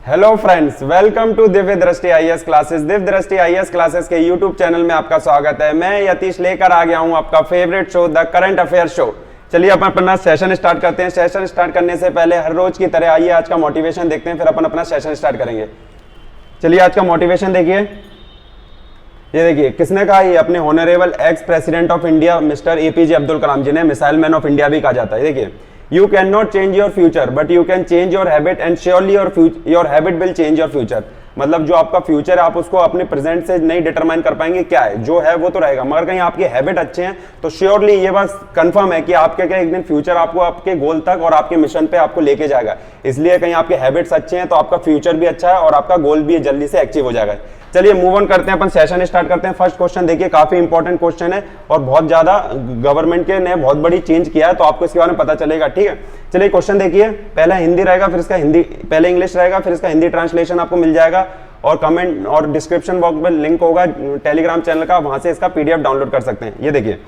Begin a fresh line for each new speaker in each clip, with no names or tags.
Hello friends, welcome to Divya दृष्टि IAS classes. Divya दृष्टि IAS classes के यूट्यूब चैनल में आपका स्वागत है। मैं यतीश लेकर आ गया हूं आपका favourite show the current affair show. चलिए अपन अपना सेशन स्टार्ट करते हैं। सेशन स्टार्ट करने से पहले हर रोज की तरह आइए आज का मोटिवेशन देखते हैं, फिर अपन अपना सेशन स्टार्ट करेंगे। चलिए आज का मोटिवेशन देखिए। ये देखिए किसने कहा, ये अपने honourable ex president of India Mister APJ Abdul Kalam, जिन्हें मिसाइल मैन ऑफ इंडिया भी कहा जाता है। देखिए, you can not change your future but you can change your habit and surely your habit will change your future. मतलब जो आपका future है आप उसको अपने प्रेजेंट से नहीं डिटरमाइन कर पाएंगे, क्या है जो है वो तो रहेगा, मगर कहीं आपके हैबिट अच्छे हैं तो श्योरली ये बात कंफर्म है कि आपके क्या एक दिन फ्यूचर आपको आपके गोल तक और आपके मिशन पे आपको लेके जाएगा। इसलिए कहीं आपके हैबिट्स अच्छे हैं तो आपका फ्यूचर भी अच्छा है और आपका गोल भी जल्दी से अचीव हो जाएगा। चलिए मूव ऑन करते हैं, अपन सेशन स्टार्ट करते हैं। फर्स्ट क्वेश्चन देखिए, काफी इंपॉर्टेंट क्वेश्चन है और बहुत ज्यादा गवर्नमेंट के ने बहुत बड़ी चेंज किया है, तो आपको इसके बारे में पता चलेगा। ठीक है, चलिए क्वेश्चन देखिए। पहला हिंदी रहेगा, फिर इसका हिंदी, पहले इंग्लिश रहेगा, फिर इसका हिंदी ट्रांसलेशन आपको मिल जाएगा और कमेंट और डिस्क्रिप्शन बॉक्स में लिंक होगा टेलीग्राम चैनल का, वहां से इसका पीडीएफ डाउनलोड कर सकते हैं। ये देखिए,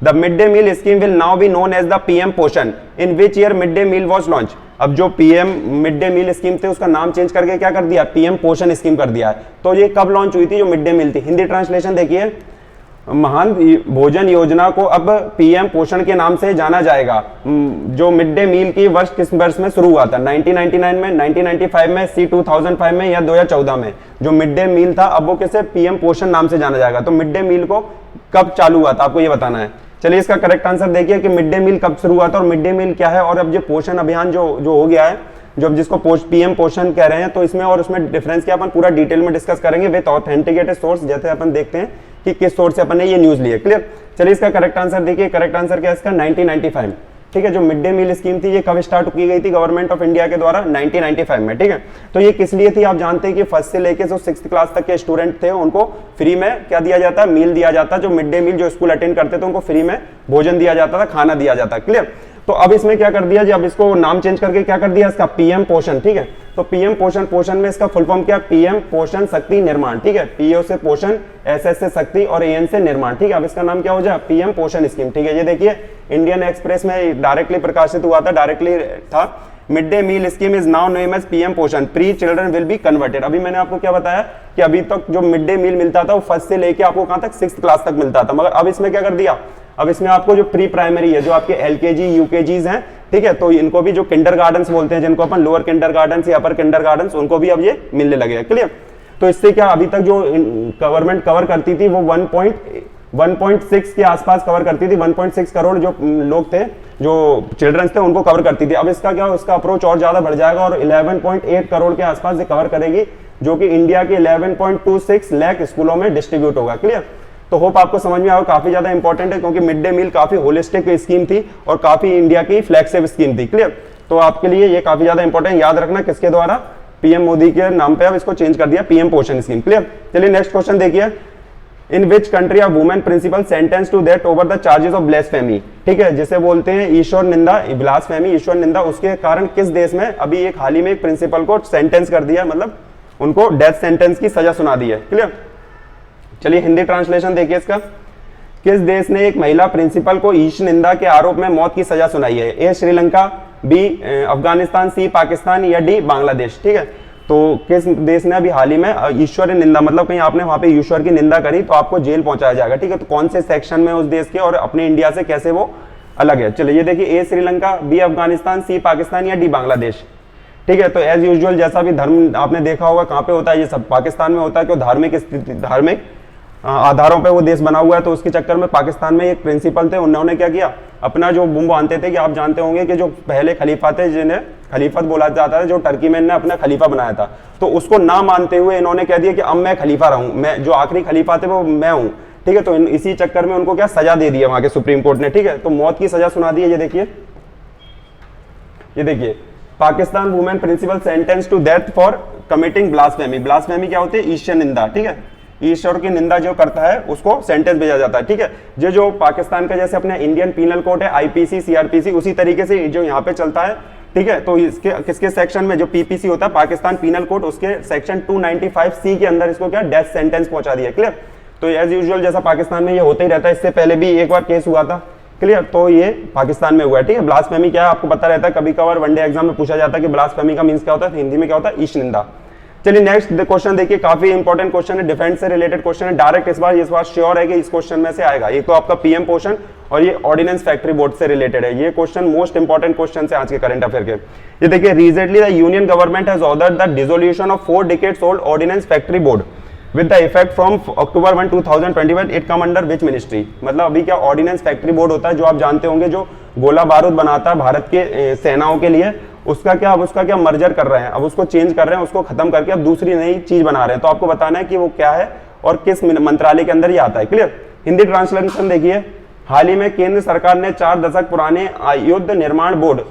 the mid day meal scheme will now be known as the PM Poshan. In which year mid day meal was launch. अब जो PM mid day meal scheme थे उसका नाम चेंज करके क्या कर दिया, पीएम पोषण स्कीम कर दिया है। तो ये कब लॉन्च हुई थी जो मिड डे मील थी। हिंदी ट्रांसलेशन देखिए, महान भोजन योजना को अब पीएम पोषण के नाम से जाना जाएगा। जो मिड डे मील की वर्ष किस वर्ष में शुरू हुआ था, 1999 में, 1995 में, सी 2005 में या 2014 में। जो मिड डे मील था अब वो कैसे पीएम पोषण नाम से जाना जाएगा। तो मिड डे मील को कब चालू हुआ था आपको ये बताना है। चलिए इसका करेक्ट आंसर देखिए कि मिड डे मील कब शुरू हुआ था और मिड डे मील क्या है, और अब जो पोषण अभियान जो हो गया है, जो जिसको पीएम पोषण कह रहे हैं, तो इसमें और उसमें डिफरेंस क्या अपन पूरा डिटेल में डिस्कस करेंगे विद ऑथेंटिकेटेड सोर्स, जैसे अपन देखते हैं कि किस सोर्स से अपन ने ये न्यूज ली है। क्लियर। चलिए इसका करेक्ट आंसर देखिए। करेक्ट आंसर क्या है इसका, 1995। ठीक है, जो मिड डे मील स्कीम थी ये कब स्टार्ट की गई थी गवर्नमेंट ऑफ इंडिया के द्वारा, 1995 में। ठीक है, तो ये किस लिए थी आप जानते हैं कि फर्स्ट से लेके जो 6th क्लास तक के स्टूडेंट थे उनको फ्री में क्या दिया जाता है, मील दिया जाता है। जो मिड डे मील जो स्कूल अटेंड करते थे उनको फ्री में भोजन दिया जाता था, खाना दिया जाता है। क्लियर। तो अब इसमें क्या कर दिया जी, अब इसको नाम चेंज करके क्या कर दिया इसका, पीएम पोषण। ठीक है, तो पीएम पोषण, पोषण में इसका फुल फॉर्म क्या, पीएम पोषण शक्ति निर्माण। ठीक है, पीओ से पोषण, एसएस से शक्ति और एएन से निर्माण। ठीक है, अब इसका नाम क्या हो जाए, पीएम पोषण स्कीम। ठीक है, ये देखिए इंडियन एक्सप्रेस में डायरेक्टली प्रकाशित हुआ था, डायरेक्टली था। Mid day meal scheme is now name as PM Poshan, pre children will be converted. अभी मैंने आपको क्या बताया कि अभी तक जो मिड डे मील मिलता था वो फर्स्ट से लेके आपको कहां तक, 6th क्लास तक मिलता था, मगर अब इसमें क्या कर दिया, अब इसमें आपको जो प्री प्राइमरी है, जो आपके एलकेजी यूकेजीज हैं, ठीक है, तो इनको भी जो किंडर गार्डन्स बोलते हैं, जिनको अपन लोअर किंडर गार्डन्स या अपर किंडर गार्डन्स, उनको भी अब ये मिलने लगे। क्लियर। तो इससे क्या, अभी तक जो गवर्नमेंट कवर करती थी वो 1.6 के आसपास कवर करती थी। 1.6 करोड़ जो लोग थे, जो चिल्ड्रंस थे, उनको कवर करती थी। अब इसका क्या, उसका अप्रोच और ज्यादा बढ़ जाएगा और 11.8 करोड़ के आसपास ये कवर करेगी, जो कि इंडिया के 11.26 लाख स्कूलों में डिस्ट्रीब्यूट होगा। क्लियर। तो होप आपको समझ में आया, काफी ज्यादा इंपॉर्टेंट है क्योंकि मिड डे मील काफी होलिस्टिक स्कीम थी और काफी इंडिया की फ्लैगशिप स्कीम थी। क्लियर। तो आपके लिए ये काफी ज्यादा इंपॉर्टेंट, याद रखना किसके द्वारा, पीएम मोदी के नाम पे अब इसको चेंज कर दिया, पीएम पोषण स्कीम। क्लियर। चलिए नेक्स्ट क्वेश्चन देखिए, in which country are women principal sentence to death over the charges of blasphemy. ठीक है, जिसे बोलते हैं ईश्वर निंदा, ब्लास्फेमी ईश्वर निंदा, उसके कारण किस देश में अभी एक हाल ही में एक प्रिंसिपल को सेंटेंस कर दिया, मतलब उनको डेथ सेंटेंस की सजा सुना दी है। क्लियर। चलिए हिंदी ट्रांसलेशन देखिए इसका, किस देश ने एक महिला प्रिंसिपल को ईश्वर निंदा के आरोप में मौत की सजा सुनाई है। ए श्रीलंका, बी अफगानिस्तान, सी पाकिस्तान या डी बांग्लादेश। ठीक है, तो किस देश ने अभी हाल ही में ईश्वर निंदा, मतलब कहीं आपने वहां पे ईश्वर की निंदा करी तो आपको जेल पहुंचाया जाएगा। ठीक है, तो कौन से सेक्शन में उस देश के और अपने इंडिया से कैसे वो अलग है। चलिए ये देखिए, ए श्रीलंका, बी अफगानिस्तान, सी पाकिस्तान या डी बांग्लादेश। ठीक है, तो एज यूजुअल जैसा भी धर्म आपने देखा होगा कहाँ पे होता है, ये सब पाकिस्तान में होता है, क्यों, धार्मिक स्थिति, धार्मिक आधारों पे वो देश बना हुआ है। तो उसके चक्कर में पाकिस्तान में एक प्रिंसिपल थे, उन्होंने क्या किया, अपना जो बुम बांधते थे, कि आप जानते होंगे कि जो पहले खलीफा थे जिन्हें खलीफत बोला जाता है, जो टर्की मैन ने अपना खलीफा बनाया था, तो उसको ना मानते हुए इन्होंने कह दिया कि अब मैं खलीफा रहूं, मैं जो आखिरी खलीफा थे वो मैं हूं। ठीक है, तो इसी चक्कर में उनको क्या सजा दे दिया वहां के सुप्रीम कोर्ट ने। ठीक है, तो मौत की सजा सुना दी है। ये देखिए Pakistan women principal sentence to death for committing blasphemy. Blasphemy क्या होती है, ईश्वर निंदा। ठीक है, ईश्वर की निंदा जो करता है उसको सेंटेंस भेजा जाता है। ठीक है, जो पाकिस्तान का जैसे अपने इंडियन पीनल कोड है, आईपीसी, सीआरपीसी, उसी तरीके से जो यहाँ पे चलता है। ठीक है, तो इसके किसके सेक्शन में, जो पीपीसी होता है पाकिस्तान पीनल कोड, उसके सेक्शन 295C के अंदर इसको क्या डेथ सेंटेंस पहुंचा दिया। क्लियर। तो एज यूजुअल जैसा पाकिस्तान में ये होता ही रहता है, इससे पहले भी एक बार केस हुआ था। क्लियर, तो ये पाकिस्तान में हुआ है। ठीक है, ब्लास्फेमी क्या है आपको पता रहता है, कभी कभार वनडे एग्जाम में पूछा जाता है कि ब्लास्फेमी का मींस क्या होता है, हिंदी में क्या होता है, ईश निंदा। चलिए नेक्स्ट क्वेश्चन देखिए, काफी इंपॉर्टेंट क्वेश्चन है, डिफेंस से रिलेटेड क्वेश्चन है, डायरेक्ट इस बार श्योर है कि इस क्वेश्चन में से आएगा। ये तो आपका पीएम पोर्शन और ये ऑर्डिनेंस फैक्ट्री बोर्ड से रिलेटेड है। ये क्वेश्चन मोस्ट इंपॉर्टेंट क्वेश्चन है आज के करंट अफेयर के। ये देखिए, recently the union government has ordered the dissolution of 4 decades old ordinance factory board with the effect from October 1, 2021। It come under which ministry? मतलब अभी क्या ऑर्डिनेंस फैक्ट्री बोर्ड होता है, जो आप जानते होंगे जो गोला बारूद बनाता है भारत के सेनाओं के लिए, उसका क्या मर्जर कर रहे हैं, अब उसको चेंज कर रहे हैं, उसको खत्म करके अब दूसरी नई चीज बना रहे हैं। तो आपको बताना है कि वो क्या है और किस मंत्रालय के अंदर ये आता है। क्लियर? हिंदी ट्रांसलेशन देखिए, हाल ही में केंद्र सरकार ने 4 दशक पुराने युद्ध निर्माण बोर्ड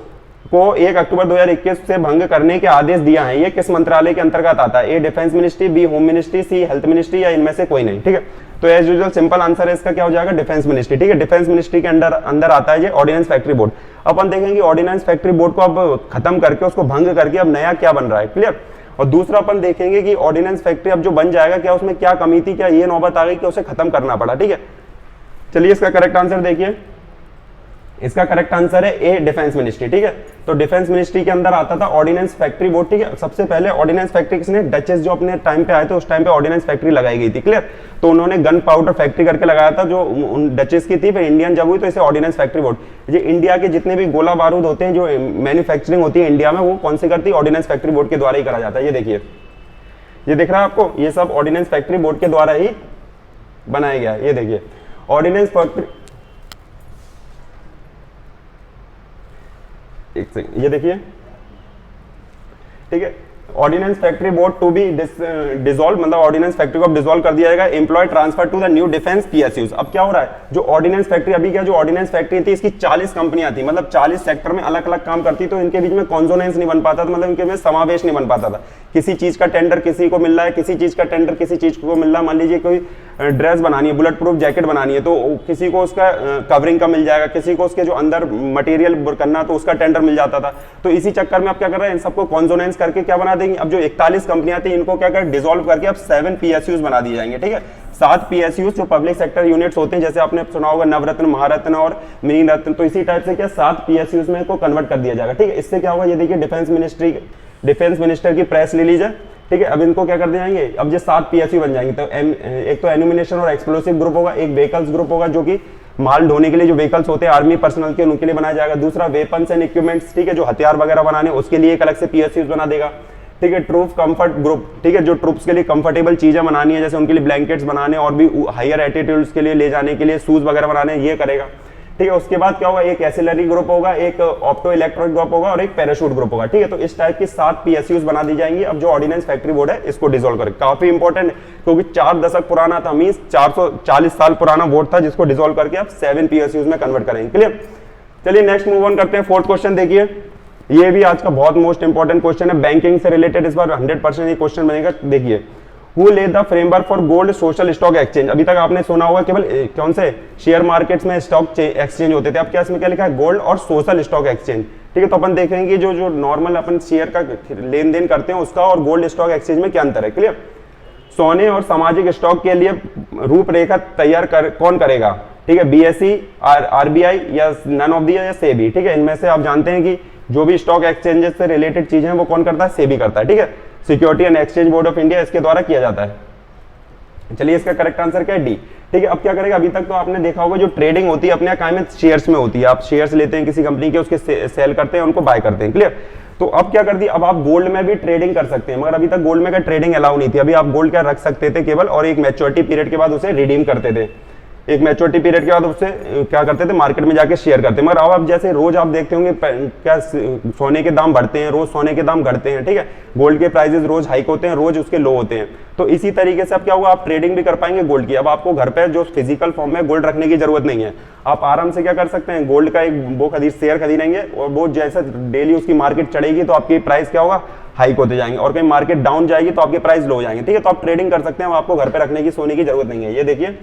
को 1 अक्टूबर 2021 से भंग करने के आदेश दिया है। ये किस मंत्रालय के अंतर्गत आता है? A defence ministry, B home ministry, C health ministry, या इनमें से कोई नहीं। ठीक है, तो एज यूजुअल सिंपल आंसर है इसका क्या हो जाएगा? Defence ministry. ठीक है, डिफेंस मिनिस्ट्री के अंदर आता है ये ऑर्डिनेंस फैक्ट्री बोर्ड। अपन देखेंगे ऑर्डिनेंस फैक्ट्री बोर्ड को अब खत्म करके, उसको भंग करके अब नया क्या बन रहा है। क्लियर? और दूसरा अपन देखेंगे कि ऑर्डिनेंस फैक्ट्री अब जो बन जाएगा, क्या उसमें क्या कमी थी, क्या ये नौबत आ गई कि उसे खत्म करना पड़ा। ठीक है, चलिए इसका करेक्ट आंसर देखिए, इसका करेक्ट आंसर है ए डिफेंस मिनिस्ट्री। ठीक है, तो डिफेंस मिनिस्ट्री के अंदर आता था ऑर्डिनेंस फैक्ट्री बोर्ड। ठीक है, सबसे पहले ऑर्डिनेंस फैक्ट्री किसने? डचेस जो अपने टाइम पे आए थे, उस टाइम पे ऑर्डिनेंस फैक्ट्री लगाई गई थी। क्लियर? तो उन्होंने गन पाउडर फैक्ट्री करके लगाया था जो डचेस की थी, फिर इंडियन जब हुई तो इसे ऑर्डिनेंस फैक्ट्री बोर्ड। ये इंडिया के जितने भी गोला बारूद होते हैं, जो मैन्युफैक्चरिंग होती है इंडिया में, वो कौन से करती है? ऑर्डिनेंस फैक्ट्री बोर्ड के द्वारा ही करा जाता है। ये देखिए, ये दिख रहा है आपको, ये सब ऑर्डिनेंस फैक्ट्री बोर्ड के द्वारा ही बनाया गया है। ये देखिए ऑर्डिनेंस फैक्ट्री, एक सेकंड, ये देखिए, ठीक है, ordnance factory board to be dissolve, मतलब ऑर्डिनेंस फैक्ट्री को अब डिसॉल्व कर दिया जाएगा। Employ transfer to the new defence PSUs. अब क्या हो रहा है, जो ऑर्डिनेंस फैक्ट्री अभी क्या, जो ऑर्डिनेंस फैक्ट्री थी, इसकी 40 कंपनियां थी, मतलब 40 सेक्टर में अलग अलग काम करती, तो इनके बीच में कॉन्सोनेंस नहीं बन पाता था, मतलब इनके में समावेश नहीं बन पाता था। किसी चीज का टेंडर किसी को मिल रहा है, किसी चीज का टेंडर किसी चीज को मिल रहा है। मान लीजिए कोई ड्रेस बनानी है, बुलेट प्रूफ जैकेट बनानी है, तो किसी को उसका कवरिंग का मिल जाएगा, किसी को उसके जो अंदर मटेरियल करना तो उसका टेंडर मिल जाता था। तो इसी चक्कर में अब क्या कर रहे हैं, इन सबको कॉन्सोनेंस करके क्या बना देंगे, अब जो 41 कंपनियां थी इनको क्या कर डिसॉल्व करके अब 7 पीएसयूज बना दिए जाएंगे। ठीक है, 7 पीएसयूज जो पब्लिक सेक्टर यूनिट्स होते हैं, जैसे आपने सुना होगा नवरत्न, महारत्न और मिनी रत्न, तो इसी टाइप से क्या 7 पीएसयूज में को कन्वर्ट कर दिया जाएगा। ठीक है, इससे क्या होगा, ये देखिए डिफेंस मिनिस्टर की प्रेस रिलीज है। ठीक है, अब इनको क्या कर देंगे, अब ये 7 पीएसयू बन जाएंगे। तो एक तो एनिमिनेशन और एक्सप्लोसिव ग्रुप होगा, एक व्हीकल्स ग्रुप होगा जो कि माल ढोने के लिए जो व्हीकल्स होते हैं आर्मी पर्सनल के, उनके लिए बनाया जाएगा। दूसरा वेपन्स एंड इक्विपमेंट्स, ठीक है, जो हथियार वगैरह बनाने उसके लिए एक अलग से पीएसयू बना देगा। ठीक है, ट्रूप कंफर्ट ग्रुप, ठीक है, जो ट्रूप्स के लिए कंफर्टेबल चीजें बनानी है, जैसे उनके लिए ब्लैंकेट्स बनाने और भी हायर एटीट्यूड्स के लिए ले जाने के लिए शूज वगैरह बनाने, ये करेगा। ठीक है, उसके बाद क्या होगा, एक एसिलरी ग्रुप होगा, एक ऑप्टो इलेक्ट्रॉनिक ग्रुप होगा और एक पैराशूट ग्रुप होगा। ठीक है, तो इस टाइप की 7 पीएसयूज बना दी जाएंगी अब जो ऑर्डिनेंस फैक्ट्री बोर्ड है इसको डिसॉल्व करे। काफी इंपॉर्टेंट है क्योंकि 4 दशक पुराना था, मींस 440 साल पुराना बोर्ड था, जिसको डिसॉल्व करके अब 7 पीएसयूज में कन्वर्ट करेंगे। क्लियर? चलिए नेक्स्ट मूव ऑन करते हैं। 4th क्वेश्चन देखिए, ये भी आज का बहुत मोस्ट इंपॉर्टेंट क्वेश्चन है, बैंकिंग से रिलेटेड इस बार 100% ये क्वेश्चन बनेगा। देखिए, Who laid the framework for gold social stock exchange? अभी तक आपने सुना होगा केवल कौन से शेयर मार्केट्स में स्टॉक एक्सचेंज होते थे, अब क्या इसमें क्या लिखा है, गोल्ड और सोशल स्टॉक एक्सचेंज। ठीक है, तो अपन देखेंगे जो नॉर्मल अपन शेयर का लेन देन करते हैं उसका और गोल्ड स्टॉक एक्सचेंज में क्या अंतर है। क्लियर? सोने और सामाजिक स्टॉक के लिए रूपरेखा तैयार कौन करेगा? ठीक है, बीएसई, आरबीआई या नन ऑफ दी या सेबी। ठीक है, इनमें से आप जानते हैं कि जो भी स्टॉक एक्सचेंजेस से रिलेटेड चीजें हैं वो कौन करता है, सेबी करता है। ठीक है, security and exchange board of India इसके द्वारा किया जाता है। चलिए इसका करेक्ट आंसर क्या है, डी। ठीक है, अब क्या करेगा, अभी तक तो आपने देखा होगा जो ट्रेडिंग होती है अपने काम में शेयर्स में होती है, आप शेयर्स लेते हैं किसी कंपनी के, उसके सेल करते हैं, उनको बाय करते हैं। क्लियर? तो अब क्या कर दिया, अब आप गोल्ड में भी ट्रेडिंग कर सकते हैं, मगर अभी तक गोल्ड में क्या ट्रेडिंग अलाउ नहीं थी। अभी आप गोल्ड क्या रख सकते थे केवल, और एक मैच्योरिटी पीरियड के बाद उसे रिडीम करते थे। एक मैच्योरिटी पीरियड के बाद उससे क्या करते थे, मार्केट में जाके शेयर करते हैं। मगर अब जैसे रोज आप देखते होंगे क्या सोने के दाम बढ़ते हैं, रोज सोने के दाम घटते हैं। ठीक है, गोल्ड के प्राइसेस रोज हाइक होते हैं, रोज उसके लो होते हैं। तो इसी तरीके से अब क्या हुआ, आप ट्रेडिंग भी कर पाएंगे गोल्ड की। अब आपको घर पे जो फिजिकल फॉर्म में गोल्ड रखने की जरूरत नहीं है, आप आराम से क्या कर सकते हैं, गोल्ड का एक वो शेयर खरीदेंगे और वो जैसे डेली उसकी मार्केट चढ़ेगी तो आपकी प्राइस क्या होगा, हाइक होते जाएंगे, और कहीं मार्केट डाउन जाएगी तो आपके प्राइस लो हो जाएंगे। ठीक है, तो आप ट्रेडिंग कर सकते हैं, आपको घर पे रखने की सोने की जरूरत नहीं है। ये देखिए,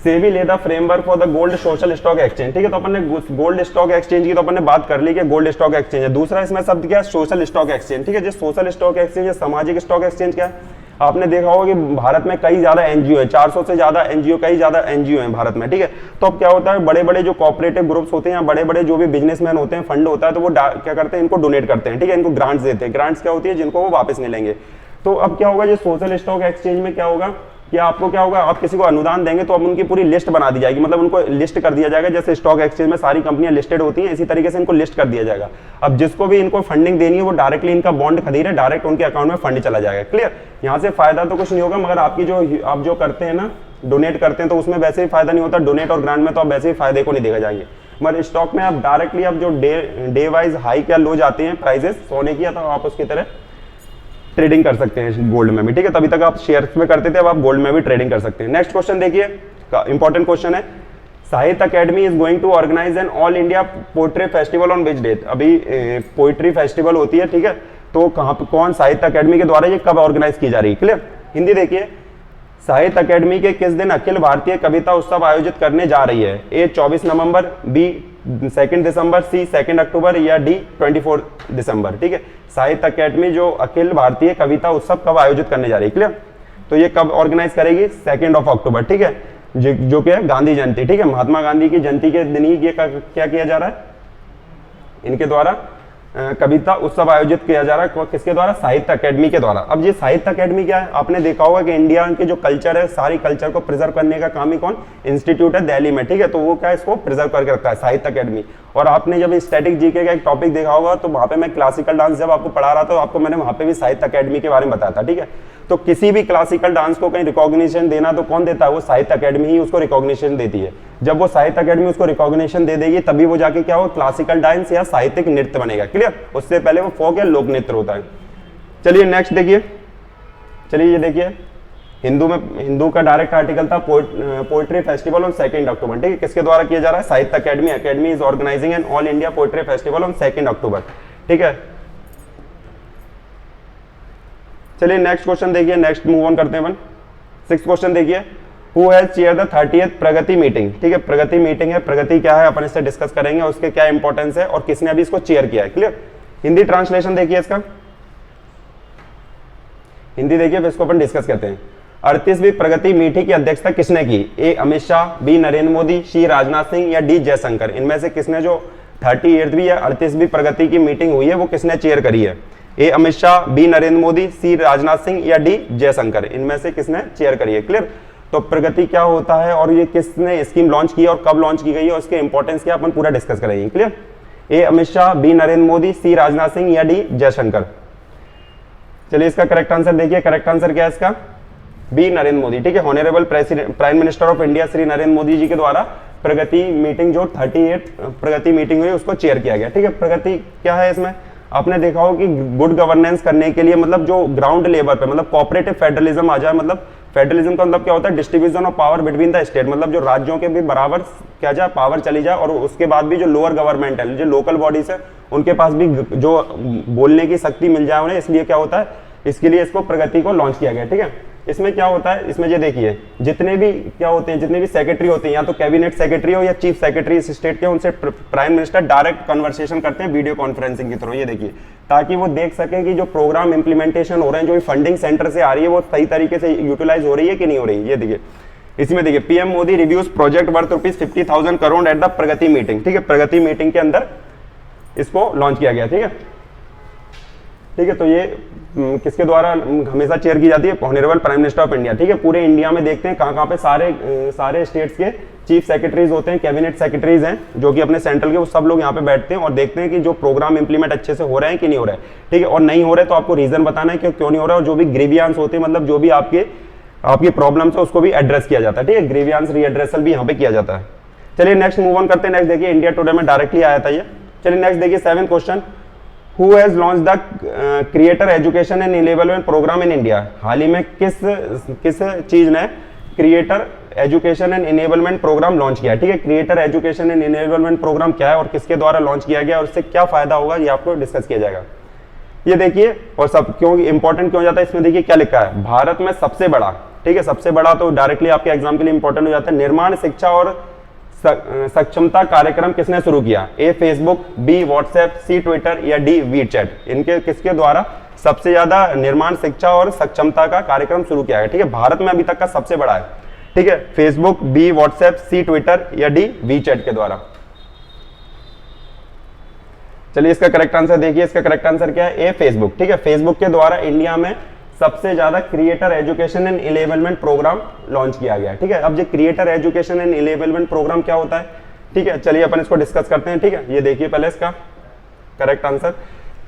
सेबी ले the framework for the gold social stock exchange. ठीक है, तो अपन ने गोल्ड स्टॉक एक्सचेंज की तो अपन ने बात कर ली कि गोल्ड स्टॉक एक्सचेंज है। दूसरा इसमें शब्द क्या है, सोशल स्टॉक एक्सचेंज। ठीक है, जो सोशल स्टॉक एक्सचेंज है, सामाजिक स्टॉक एक्सचेंज क्या है, आपने देखा होगा कि भारत में कई ज्यादा एनजीओ है, 400 से ज्यादा एनजीओ, कई ज्यादा एनजीओ है भारत में, ठीक है। तो अब क्या होता है, बड़े बड़े जो कोऑपरेटिव ग्रुप्स होते हैं या बड़े बड़े जो भी बिजनेसमैन होते हैं, फंड होता है, तो वो क्या करते हैं, इनको डोनेट करते हैं, ठीक है, इनको ग्रांट्स देते हैं। ग्रांट्स क्या होती है, जिनको वो वापस नहीं लेंगे। तो अब क्या होगा, जो सोशल स्टॉक एक्सचेंज में क्या होगा कि आपको क्या होगा, आप किसी को अनुदान देंगे तो अब उनकी पूरी लिस्ट बना दी जाएगी, मतलब उनको लिस्ट कर दिया जाएगा। जैसे स्टॉक एक्सचेंज में सारी कंपनियां लिस्टेड होती हैं, इसी तरीके से इनको लिस्ट कर दिया जाएगा। अब जिसको भी इनको फंडिंग देनी है वो डायरेक्टली इनका बॉन्ड खरीदे, डायरेक्ट उनके अकाउंट में फंड चला जाएगा। क्लियर। यहाँ से फायदा तो कुछ नहीं होगा, मगर आपकी जो आप जो करते हैं ना, डोनेट करते हैं, तो उसमें वैसे ही फायदा नहीं होता। डोनेट और ग्रांट में तो आप वैसे ही फायदे को नहीं देखा जाएंगे, मगर स्टॉक में आप डायरेक्टली आप जो डे वाइज हाई क्या लो जाते हैं प्राइजेस सोने की, तो आप उसकी तरह ट्रेडिंग कर सकते हैं गोल्ड में भी, ठीक है। तभी तक आप शेयर्स में करते थे, अब आप गोल्ड में भी ट्रेडिंग कर सकते हैं। नेक्स्ट क्वेश्चन देखिए, इंपॉर्टेंट क्वेश्चन है, Sahitya Akademi is going to organise an all India poetry festival on which date. अभी पोएट्री फेस्टिवल होती है, ठीक है, तो कहाँ पे, कौन, साहित्य अकेडमी के द्वारा ये कब ऑर्गेनाइज की जा रही है। क्लियर। हिंदी देखिए, साहित्य अकेडमी के किस दिन अखिल भारतीय कविता उत्सव आयोजित करने जा रही है। ए 24 नवंबर, बी 2 दिसंबर, सी 2 अक्टूबर, या डी 24 दिसंबर, ठीक है। साहित्य अकेडमी जो अखिल भारतीय कविता उत्सव कब आयोजित करने जा रही है। क्लियर। तो ये कब ऑर्गेनाइज करेगी, 2 अक्टूबर, ठीक है, जो कि है गांधी जयंती, ठीक है, महात्मा गांधी की जयंती के दिन ही ये क्या किया जा रहा है, इनके द्वारा कविता उत्सव आयोजित किया जा रहा है। किसके द्वारा, साहित्य अकेडमी के द्वारा। अब ये साहित्य अकेडमी क्या है, आपने देखा होगा कि इंडिया के जो कल्चर है, सारी कल्चर को प्रिजर्व करने का काम ही कौन, इंस्टीट्यूट है दिल्ली में, ठीक है। तो वो क्या है, इसको प्रिजर्व करके रखता है, साहित्य अकेडमी। और आपने जब स्टैटिक जीके का एक टॉपिक देखा होगा, तो वहां पे मैं क्लासिकल डांस जब आपको पढ़ा रहा था, तो आपको मैंने वहां पे भी साहित्य अकेडमी के बारे में बताया था, ठीक है। तो किसी भी क्लासिकल डांस को कहीं रिकॉग्निशन देना तो कौन देता है, वो साहित्य अकेडमी ही उसको रिकॉग्निशन देती है। जब वो साहित्य अकेडमी उसको रिकॉग्निशन दे देगी, तभी वो जाके क्या हो, क्लासिकल डांस या साहित्यिक नृत्य बनेगा। क्लियर। उससे पहले वो फोक या लोक नृत्य होता है। चलिए नेक्स्ट देखिए, चलिए ये देखिए, हिंदू का डायरेक्ट आर्टिकल था, पोएट्री फेस्टिवल ऑन 2 अक्टूबर, ठीक है। किसके द्वारा किया जा रहा है, Sahitya Akademi. Akademi is organising an all India poetry festival on 2 October, ठीक है। चलिए नेक्स्ट क्वेश्चन देखिए, नेक्स्ट मूव ऑन करते हैं अपन। 6th क्वेश्चन देखिए, who has chair the 30th Pragati meeting, ठीक है। प्रगति मीटिंग है, प्रगति क्या है अपन इससे डिस्कस करेंगे, उसके क्या इंपॉर्टेंस है और किसने अभी इसको चेयर किया है। क्लियर। हिंदी ट्रांसलेशन देखिए इसका, हिंदी देखिए, फिर इसको अपन डिस्कस करते हैं। 38वीं प्रगति मीटिंग की अध्यक्षता किसने की, ए अमित शाह, बी नरेंद्र मोदी, सी राजनाथ सिंह, या डी जयशंकर। इनमें से किसने जो 38वीं या 38वीं प्रगति की मीटिंग हुई है वो किसने चेयर करी है, ए अमित शाह, बी नरेंद्र मोदी, सी राजनाथ सिंह, या डी जयशंकर। इनमें से किसने चेयर करी है। क्लियर। तो प्रगति क्या होता है और ये किसने स्कीम लॉन्च की और कब लॉन्च की गई है और इसके इंपॉर्टेंस क्या अपन पूरा डिस्कस करेंगे। Clear. A Amit Shah, B Narendra Modi, C Rajnath Singh, या डी जयशंकर। चलिए इसका करेक्ट आंसर देखिए, करेक्ट आंसर क्या है इसका, बी नरेंद्र मोदी, ठीक है। Honourable prime minister of India Shri Narendra Modi ji के द्वारा प्रगति मीटिंग जो 38 प्रगति मीटिंग हुई उसको चेयर किया गया, ठीक है। प्रगति क्या है, इसमें आपने देखा हो कि गुड गवर्नेंस करने के लिए, मतलब जो ग्राउंड लेवल पे, मतलब कोऑपरेटिव फेडरलिज्म आ जाए। मतलब फेडरलिज्म का मतलब क्या होता है, distribution of power between the state, मतलब जो राज्यों के भी बराबर क्या जाए पावर चली जाए, और उसके बाद भी जो लोअर गवर्नमेंट है, जो लोकल बॉडीज है, उनके पास भी जो बोलने की शक्ति मिल जाए उन्हें। इसलिए क्या होता है, इसके लिए इसको प्रगति को लॉन्च किया गया, ठीक है। इसमें क्या होता है, इसमें ये देखिए, जितने भी क्या होते हैं, जितने भी सेक्रेटरी होते हैं, या तो कैबिनेट सेक्रेटरी हो या चीफ सेक्रेटरी इस स्टेट के, उनसे प्राइम मिनिस्टर डायरेक्ट कन्वर्सेशन करते हैं वीडियो कॉन्फ्रेंसिंग के थ्रू। ये देखिए, ताकि वो देख सके कि जो प्रोग्राम इंप्लीमेंटेशन हो रहे हैं, जो फंडिंग सेंटर से आ रही है, वो सही तरीके से यूटिलाइज हो रही है कि नहीं हो रही है। ये देखिए, इसमें देखिए, PM Modi reviews project worth ₹50,000 crore at the Pragati meeting, ठीक है। प्रगति मीटिंग के अंदर इसको लॉन्च किया गया, ठीक है, ठीक है। तो ये किसके द्वारा हमेशा चेयर की जाती है, honourable prime minister of India, ठीक है। पूरे इंडिया में देखते हैं कहाँ पे सारे स्टेट्स के चीफ सेक्रेटरीज होते हैं, कैबिनेट सेक्रेटरीज हैं, जो कि अपने सेंट्रल के, वो सब लोग यहाँ पे बैठते हैं और देखते हैं कि जो प्रोग्राम इंप्लीमेंट अच्छे से हो रहे हैं कि नहीं हो रहा है, ठीक है। और नहीं हो रहे तो आपको रीजन बताना है कि क्यों नहीं हो रहा है, और जो भी ग्रीवियांस होते हैं, मतलब जो भी आपकी प्रॉब्लम्स है, उसको भी एड्रेस किया जाता है, ठीक है। ग्रीवियांस रीएड्रेसल भी यहाँ पे किया जाता है। चलिए नेक्स्ट मूव ऑन करते हैं। नेक्स्ट देखिए, इंडिया टुडे में डायरेक्टली आया था ये। चलिए नेक्स्ट देखिए, 7th question, Who has launched the Creator Education and Enablement Program in India? हाल ही में किस चीज ने creator education and enablement programme launch किया, ठीक है। Creator education and enablement programme क्या है और किसके द्वारा लॉन्च किया गया और उससे क्या फायदा होगा, ये आपको डिस्कस किया जाएगा। ये देखिए, और सब क्यों इंपॉर्टेंट क्यों जाता है, इसमें देखिए क्या लिखा है, भारत में सबसे बड़ा, ठीक है, सबसे बड़ा तो डायरेक्टली आपके एग्जाम के लिए इंपॉर्टेंट हो जाता है। निर्माण शिक्षा और सक्षमता कार्यक्रम किसने शुरू किया, A Facebook, B WhatsApp, C Twitter, या डी वीचैट। इनके किसके द्वारा सबसे ज्यादा निर्माण, शिक्षा और सक्षमता का कार्यक्रम शुरू किया है। ठीक है, भारत में अभी तक का सबसे बड़ा है। ठीक है, फेसबुक, बी व्हाट्सएप, सी ट्विटर या डी वीचैट के द्वारा। चलिए इसका करेक्ट आंसर देखिए, इसका करेक्ट आंसर क्या है, ए फेसबुक। ठीक है, फेसबुक के द्वारा इंडिया में सबसे ज्यादा creator education and enablement programme launch किया गया है। ठीक है, अब ये creator education and enablement programme क्या होता है, ठीक है, चलिए अपन इसको डिस्कस करते हैं। ठीक है, ये देखिए पहले इसका करेक्ट आंसर,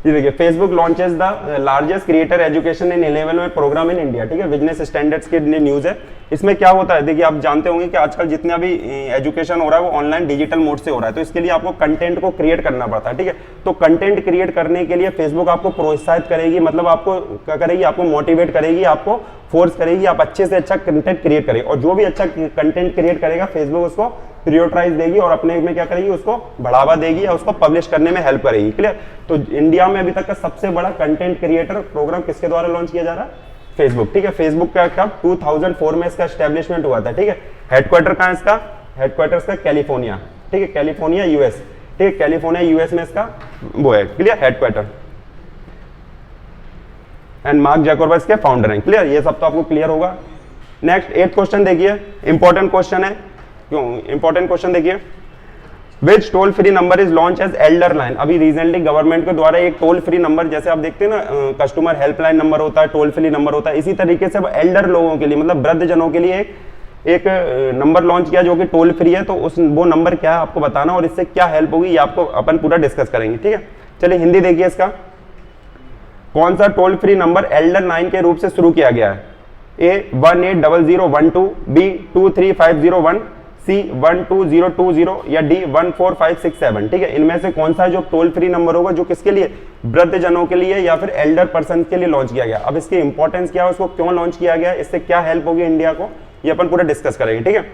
ये देखिए Facebook launches the largest creator education and enablement programme in India. ठीक है, बिजनेस स्टैंडर्ड्स के न्यूज है। इसमें क्या होता है, देखिए आप जानते होंगे कि आजकल जितना भी एजुकेशन हो रहा है वो ऑनलाइन डिजिटल मोड से हो रहा है, तो इसके लिए आपको कंटेंट को क्रिएट करना पड़ता है। ठीक है, तो कंटेंट क्रिएट करने के लिए फेसबुक आपको प्रोत्साहित करेगी, मतलब आपको क्या करेगी, आपको मोटिवेट करेगी, आपको फोर्स करेगी, आप अच्छे से अच्छा कंटेंट क्रिएट करें, और जो भी अच्छा कंटेंट क्रिएट करेगा फेसबुक उसको प्रियोरिटाइज देगी और अपने में क्या करेगी, उसको बढ़ावा देगी या उसको पब्लिश करने में हेल्प करेगी। क्लियर, तो इंडिया में अभी तक का सबसे बड़ा कंटेंट क्रिएटर प्रोग्राम किसके द्वारा लॉन्च किया जा रहा है, फेसबुक। ठीक है, फेसबुक का कब 2004 में इसका एस्टेब्लिशमेंट हुआ था। ठीक है, हेडक्वार्टर कहाँ है इसका, हेडक्वार्टर इसका कैलिफोर्निया। ठीक है, कैलिफोर्निया यूएस। ठीक है, कैलिफोर्निया यूएस में इसका वो है, क्लियर, हेडक्वार्टर। एंड मार्क जैकरबर्ग इसके फाउंडर हैं। क्लियर, ये सब तो आपको क्लियर होगा। नेक्स्ट 8th क्वेश्चन देखिए, इंपॉर्टेंट क्वेश्चन है, क्यों इंपॉर्टेंट क्वेश्चन देखिए, which toll free number is launch as Elder Line. अभी रिसेंटली गवर्नमेंट के द्वारा एक टोल फ्री नंबर, जैसे आप देखते हैं ना कस्टमर हेल्पलाइन नंबर होता है, टोल फ्री नंबर होता है, इसी तरीके से एल्डर लोगों के लिए, मतलब वृद्ध जनों के लिए एक नंबर लॉन्च किया जो कि टोल फ्री है। तो उस वो नंबर क्या है आपको बताना, और इससे क्या हेल्प होगी ये आपको अपन पूरा डिस्कस करेंगे। ठीक है, चलिए हिंदी देखिए इसका, कौन सा toll free number Elder line के रूप से शुरू किया गया है, ए 180012, बी 23501, सी 12020 या डी 14567। ठीक है, इनमें से कौन सा जो टोल फ्री नंबर होगा जो किसके लिए, वृद्ध जनों के लिए या फिर एल्डर पर्सन के लिए लॉन्च किया गया। अब इसकी इंपॉर्टेंस क्या है, उसको क्यों लॉन्च किया गया, इससे क्या हेल्प होगी इंडिया को, ये अपन पूरा डिस्कस करेंगे। ठीक है,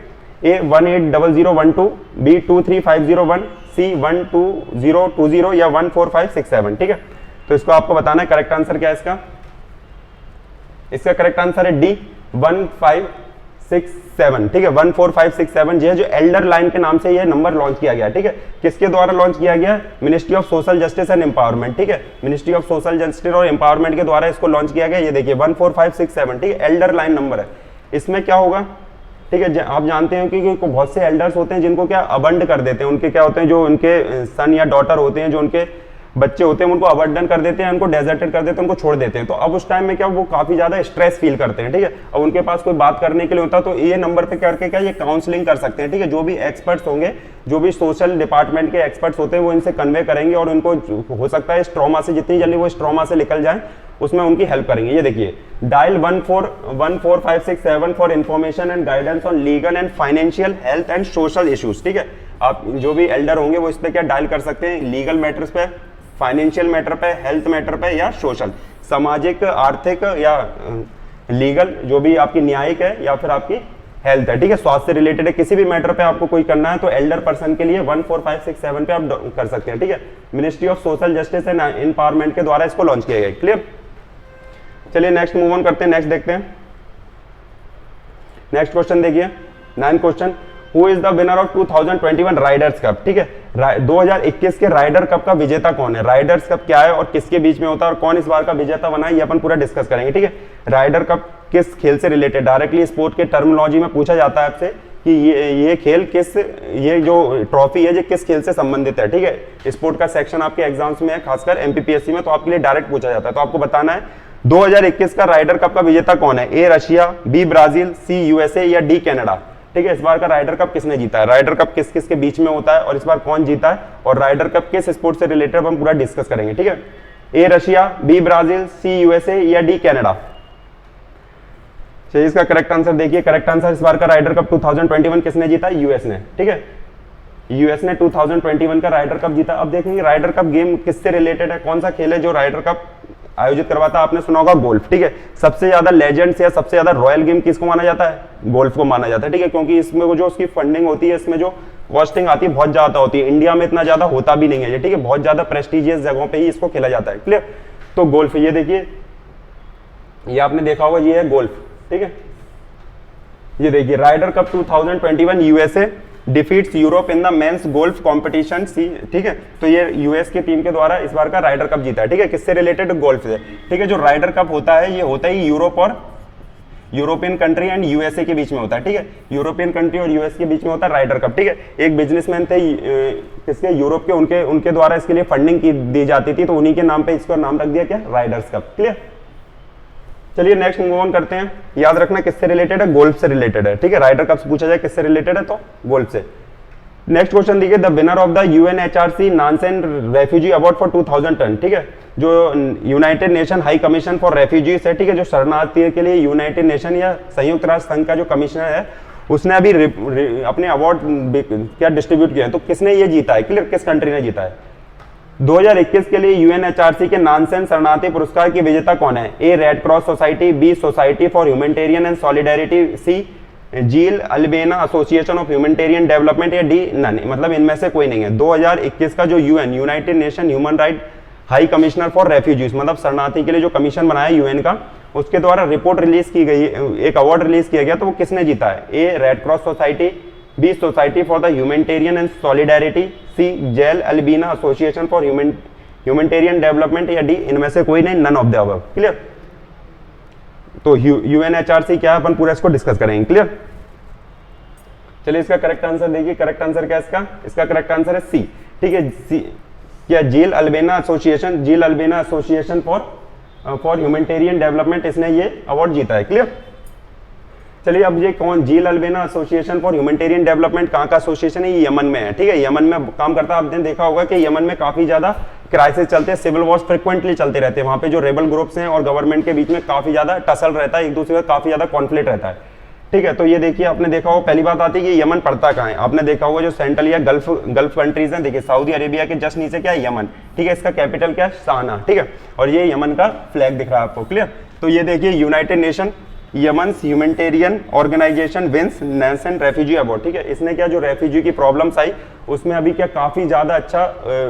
ए 180012, बी 23501, सी 12020 या 14567। ठीक है, तो इसको आपको बताना है करेक्ट आंसर क्या है इसका। इसका करेक्ट आंसर है डी 1567। ठीक है, 14567 जो एल्डर लाइन के नाम से ये नंबर लॉन्च किया गया। ठीक है, किसके द्वारा लॉन्च किया गया, ministry of social justice and empowerment. ठीक है, मिनिस्ट्री ऑफ सोशल जस्टिस और एम्पावरमेंट के द्वारा इसको लॉन्च किया गया। ये देखिए 14567। ठीक है, एल्डर लाइन नंबर है। इसमें क्या होगा, ठीक है, आप जानते हैं कि बहुत से एल्डर्स होते हैं जिनको क्या अबंड कर देते हैं, उनके क्या होते हैं, जो उनके सन या डॉटर होते हैं, जो उनके बच्चे होते हैं, उनको अबंडन कर देते हैं, उनको डेजर्टेड कर देते हैं, उनको छोड़ देते हैं। तो अब उस टाइम में क्या वो काफी ज्यादा स्ट्रेस फील करते हैं। ठीक है, अब उनके पास कोई बात करने के लिए होता है तो ये नंबर पे करके क्या ये काउंसलिंग कर सकते हैं। ठीक है, जो भी एक्सपर्ट्स होंगे, जो भी सोशल डिपार्टमेंट के एक्सपर्ट्स होते हैं, वो इनसे कन्वे करेंगे और उनको हो सकता है इस ट्रॉमा से, जितनी जल्दी वो इस ट्रॉमा से निकल जाए उसमें उनकी हेल्प करेंगे। ये देखिए, dial 14567 for information and guidance on legal and financial health and social issues. ठीक है, आप जो भी एल्डर होंगे वो इस पे क्या डायल कर सकते हैं, लीगल मैटर्स पे, फाइनेंशियल मैटर पे, हेल्थ मैटर पे या सोशल, सामाजिक, आर्थिक या लीगल, जो भी आपकी न्यायिक है या फिर आपकी हेल्थ है। ठीक है, स्वास्थ्य से रिलेटेड है, किसी भी मैटर पे आपको कोई करना है तो एल्डर पर्सन के लिए 14567 पे आप कर सकते हैं। ठीक है, ministry of social justice and empowerment के द्वारा इसको लॉन्च किया गया। क्लियर, चलिए नेक्स्ट मूव ऑन करते हैं, नेक्स्ट देखते हैं। नेक्स्ट क्वेश्चन देखिए, 9th question, who is the winner of 2021 Riders cup. ठीक है, 2021 के राइडर कप का विजेता कौन है, राइडर्स कप क्या है और किसके बीच में होता है और कौन इस बार का विजेता बना है, ये अपन पूरा डिस्कस करेंगे। ठीक है, राइडर कप किस खेल से रिलेटेड, डायरेक्टली स्पोर्ट के टर्मिनोलॉजी में पूछा जाता है आपसे कि ये खेल किस, ये जो ट्रॉफी है ये किस खेल से संबंधित है। ठीक है, स्पोर्ट का सेक्शन आपके एग्जाम्स में है, खासकर एमपीपीएससी में, तो आपके लिए डायरेक्ट पूछा जाता है। तो आपको बताना है 2021 का राइडर कप का विजेता कौन है, A Russia, B Brazil, C USA या डी कनाडा। ठीक है, इस बार का राइडर कप किसने जीता है, राइडर कप किस किस के बीच में होता है और इस बार कौन जीता है, और राइडर कप किस स्पोर्ट से रिलेटेड हम पूरा डिस्कस करेंगे। ठीक है, A Russia, B Brazil, C USA या डी कनाडा। चलिए इसका करेक्ट आंसर देखिए, करेक्ट आंसर इस बार का राइडर कप 2021 किसने जीता, यूएस ने। ठीक है, यूएस ने 2021 का राइडर कप जीता। अब देखेंगे राइडर कप गेम किससे रिलेटेड है, कौन सा खेल है जो राइडर कप आयोजित करवाता है, आपने सुना होगा गोल्फ। ठीक है, सबसे ज्यादा लेजेंड्स या सबसे ज्यादा रॉयल गेम किसको माना जाता है, गोल्फ को माना जाता है। ठीक है, क्योंकि इसमें वो जो उसकी फंडिंग होती है, इसमें जो कॉस्टिंग आती है बहुत ज्यादा होती है, इंडिया में इतना ज्यादा होता भी नहीं है ये। ठीक है, बहुत ज्यादा प्रेस्टिजियस जगहों पे ही इसको खेला जाता है। क्लियर, तो गोल्फ, ये देखिए, ये आपने देखा होगा, ये है गोल्फ। ठीक है, ये देखिए Ryder Cup 2021 USA, defeats Europe in the men's golf competition C, ठीक है। तो ये यूएस की टीम के द्वारा इस बार का राइडर कप जीता है, ठीक है। किससे रिलेटेड? गोल्फ से, ठीक है। जो राइडर कप होता है ये होता है यूरोप और यूरोपियन कंट्री एंड यूएसए के बीच में होता है, ठीक है। यूरोपियन कंट्री और यूएस के बीच में होता है राइडर कप, ठीक है। एक बिजनेसमैन थे किसके? यूरोप के, उनके द्वारा इसके लिए फंडिंग की दी जाती थी, तो उन्हीं के नाम पे इसका नाम रख दिया क्या? Riders cup. क्लियर? चलिए नेक्स्ट मूव ऑन करते हैं। याद रखना किससे रिलेटेड है? गोल्फ से रिलेटेड है, ठीक है। राइडर कप से पूछा जाए किससे रिलेटेड है तो गोल्फ से। नेक्स्ट क्वेश्चन देखिए, the winner of the UNHRC Nansen refugee award for 2010, ठीक है। जो United nation high commission for refugees है, ठीक है, जो शरणार्थी के लिए यूनाइटेड नेशन या संयुक्त राष्ट्र संघ का जो कमिश्नर है, उसने अभी अपने अवार्ड क्या डिस्ट्रीब्यूट किया है, तो किसने ये जीता है? क्लियर? किस कंट्री ने जीता है? 2021 के लिए यूएनएचआरसी के नानसेन शरणार्थी पुरस्कार की विजेता कौन है? A Red Cross Society, B Society for Humanitarian and Solidarity, C Jeel Albena Association of Humanitarian Development, या डी नन, मतलब इनमें से कोई नहीं है। 2021 का जो UN United Nation Human Right High Commissioner for Refugees, मतलब शरणार्थी के लिए जो कमीशन बनाया यूएन का, उसके द्वारा रिपोर्ट रिलीज की गई, एक अवार्ड रिलीज किया गया, तो वो किसने जीता है? A Red Cross Society, B Society for the Humanitarian and Solidarity, C Jeel Albina Association for Humanitarian Development, या डी इनमें से कोई नहीं, none of the above. Clear? तो यूएनएचआरसी क्या है, अपन पूरा इसको डिस्कस करेंगे। क्लियर? चलिए इसका करेक्ट आंसर देखिए। करेक्ट आंसर क्या है इसका? इसका करेक्ट आंसर है सी, ठीक है। सी क्या? Jeel Albena Association, Jeel Albena Association for Humanitarian Development, इसने ये अवार्ड जीता है। क्लियर? चलिए अब ये कौन? जील Albena Association for Humanitarian development कहाँ का एसोसिएशन है? ये यमन में है, ठीक है। यमन में काम करता है। आपने देखा होगा कि यमन में काफी ज्यादा क्राइसिस चलते हैं, सिविल वॉर्स फ्रिक्वेंटली चलते रहते हैं। वहां पे जो रेबल ग्रुप्स हैं और गवर्नमेंट के बीच में काफी ज्यादा टसल रहता है, एक दूसरे का काफी ज्यादा कॉन्फ्लिक्ट रहता है, ठीक है। तो ये देखिए, आपने देखा होगा, पहली बात आती है कि यमन पड़ता कहाँ है। आपने देखा होगा जो सेंट्रल या गल्फ कंट्रीज हैं, देखिए सऊदी अरेबिया के जस्ट नीचे क्या है? यमन, ठीक है। इसका कैपिटल क्या है? साना, ठीक है। और ये यमन का फ्लैग दिख रहा है आपको। क्लियर? तो ये देखिए, United Nation Yemen's Humanitarian Organization wins Nation Refugee Award, ठीक है। इसने क्या, जो रेफ्यूजी की प्रॉब्लम्स आई उसमें अभी क्या काफी ज्यादा अच्छा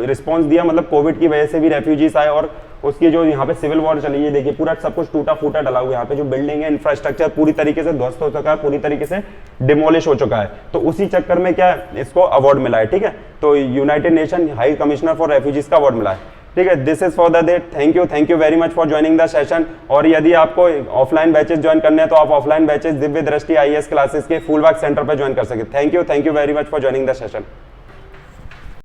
रिस्पांस दिया, मतलब कोविड की वजह से भी रेफ्यूजीज आए, और उसकी जो यहाँ पे सिविल वॉर चली है, देखिए पूरा सब कुछ टूटा फूटा डला हुआ है। यहाँ पे जो बिल्डिंग है, इंफ्रास्ट्रक्चर पूरी तरीके से ध्वस्त हो चुका है, पूरी तरीके से डिमोलिश हो चुका है। तो उसी चक्कर में क्या इसको अवार्ड मिला है, ठीक है। तो United nation high Commissioner for refugees का अवार्ड मिला है, ठीक है। This is for the day. Thank you very much for joining the session. और यदि आपको ऑफलाइन बैचेस ज्वाइन करने हैं तो आप ऑफलाइन बैचेस दिव्य दृष्टि आईएएस क्लासेस के फुलबाग सेंटर पर ज्वाइन कर सकते हैं। Thank you very much for joining the session.